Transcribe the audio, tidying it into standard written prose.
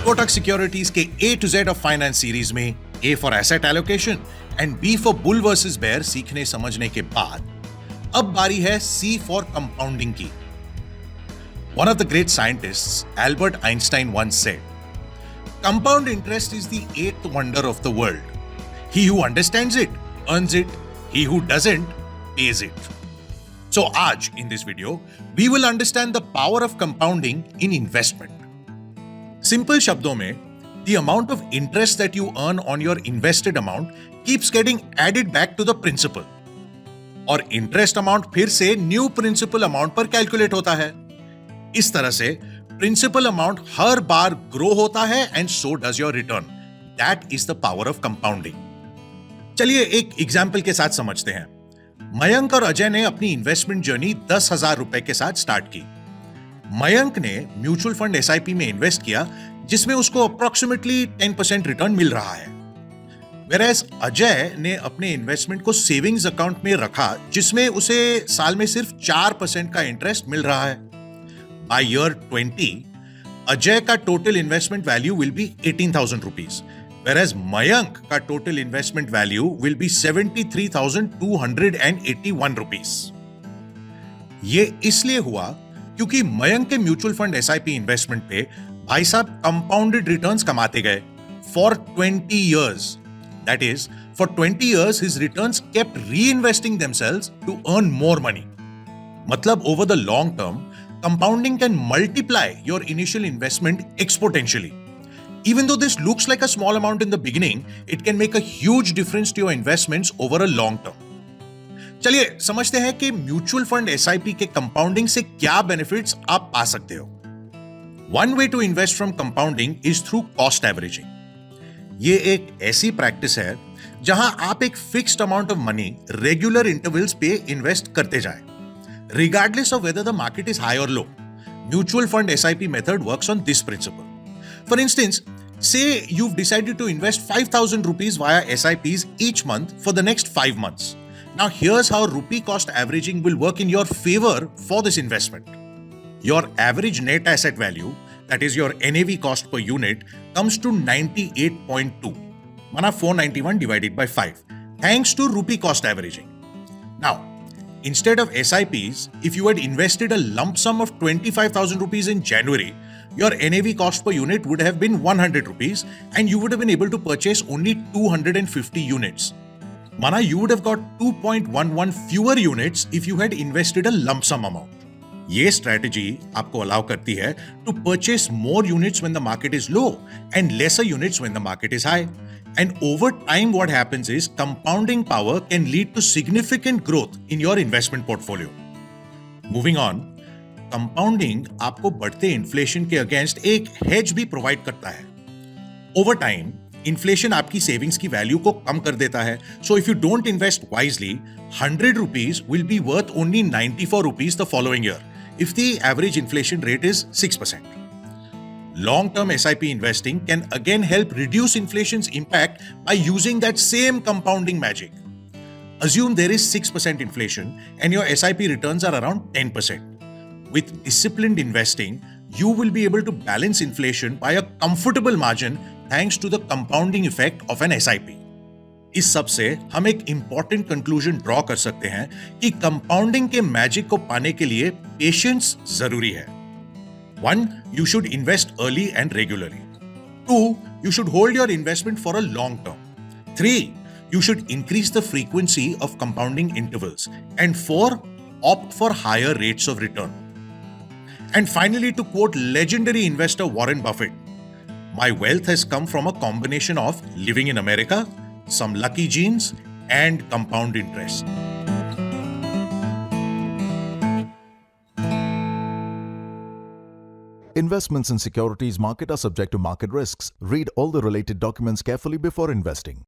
Kotak securities के A to Z of finance series में A for asset allocation and B for bull versus bear सीखने समझने के बाद अब बारी है C फॉर कंपाउंडिंग की। One of the great scientists, Albert Einstein, once said, "Compound interest is the eighth wonder of the world. He who understands it, earns it. He who doesn't, pays it." So, आज in this video, we will understand the power of compounding in investment. Simple शब्दों में, the amount of interest that you earn on your invested amount keeps getting added back to the principal. और interest amount फिर से new principal amount पर calculate होता है। इस तरह से प्रिंसिपल अमाउंट हर बार ग्रो होता है and so does your return. That is the power of compounding. चलिए एक एग्जाम्पल के साथ समझते हैं। मयंक और अजय ने अपनी इन्वेस्टमेंट जर्नी 10,000 रुपए के साथ स्टार्ट की। मयंक ने म्यूचुअल फंड एसआईपी में इन्वेस्ट किया जिसमें उसको अप्रोक्सीमेटली 10% रिटर्न मिल रहा है। वेरएज अजय ने अपने इन्वेस्टमेंट को सेविंग्स अकाउंट में रखा जिसमें उसे साल में सिर्फ 4% का इंटरेस्ट मिल रहा है। By year 20, Ajay का total investment value will be 18,000 rupees, whereas Mayank का total investment value will be 73,281 rupees. ये इसलिए हुआ क्योंकि मयंक के म्यूचुअल फंड एसआईपी इन्वेस्टमेंट पे भाई साहब कंपाउंडेड रिटर्न्स कमाते गए for 20 years. That is, for 20 years his returns kept reinvesting themselves to earn more money. मतलब over the long term, compounding can multiply your initial investment exponentially. Even though this looks like a small amount in the beginning, it can make a huge difference to your investments over a long term. चलिए समझते हैं कि mutual fund SIP के compounding से क्या benefits आप पा सकते हो। One way to invest from compounding is through cost averaging. ये एक ऐसी प्रैक्टिस है जहां आप एक fixed amount of money regular intervals पे इन्वेस्ट करते जाएं। Regardless of whether the market is high or low, mutual fund SIP method works on this principle. For instance, say you've decided to invest 5,000 rupees via SIPs each month for the next 5 months. Now here's how rupee cost averaging will work in your favor for this investment. Your average net asset value, that is your NAV cost per unit, comes to 98.2. Mana 491 divided by 5, thanks to rupee cost averaging. Now, instead of SIPs, if you had invested a lump sum of 25,000 rupees in January, your NAV cost per unit would have been 100 rupees and you would have been able to purchase only 250 units. Mana, you would have got 2.11 fewer units if you had invested a lump sum amount. ये strategy आपको allow करती है to purchase more units when the market is low and lesser units when the market is high. And over time, what happens is compounding power can lead to significant growth in your investment portfolio. Moving on, compounding आपको बढ़ते inflation के against एक hedge भी provide करता है। Over time, inflation आपकी savings की value को कम कर देता है। So if you don't invest wisely, 100 rupees will be worth only 94 rupees the following year if the average inflation rate is 6%. Long-term SIP investing can again help reduce inflation's impact by using that same compounding magic. Assume there is 6% inflation and your SIP returns are around 10%. With disciplined investing, you will be able to balance inflation by a comfortable margin thanks to the compounding effect of an SIP. इस सब से हम एक important conclusion draw कर सकते हैं कि compounding के magic को पाने के लिए patience जरूरी है। 1. You should invest early and regularly. 2. You should hold your investment for a long term. 3. You should increase the frequency of compounding intervals. And 4. Opt for higher rates of return. And finally, to quote legendary investor Warren Buffett, "My wealth has come from a combination of living in America, some lucky genes, and compound interest." Investments in securities market are subject to market risks. Read all the related documents carefully before investing.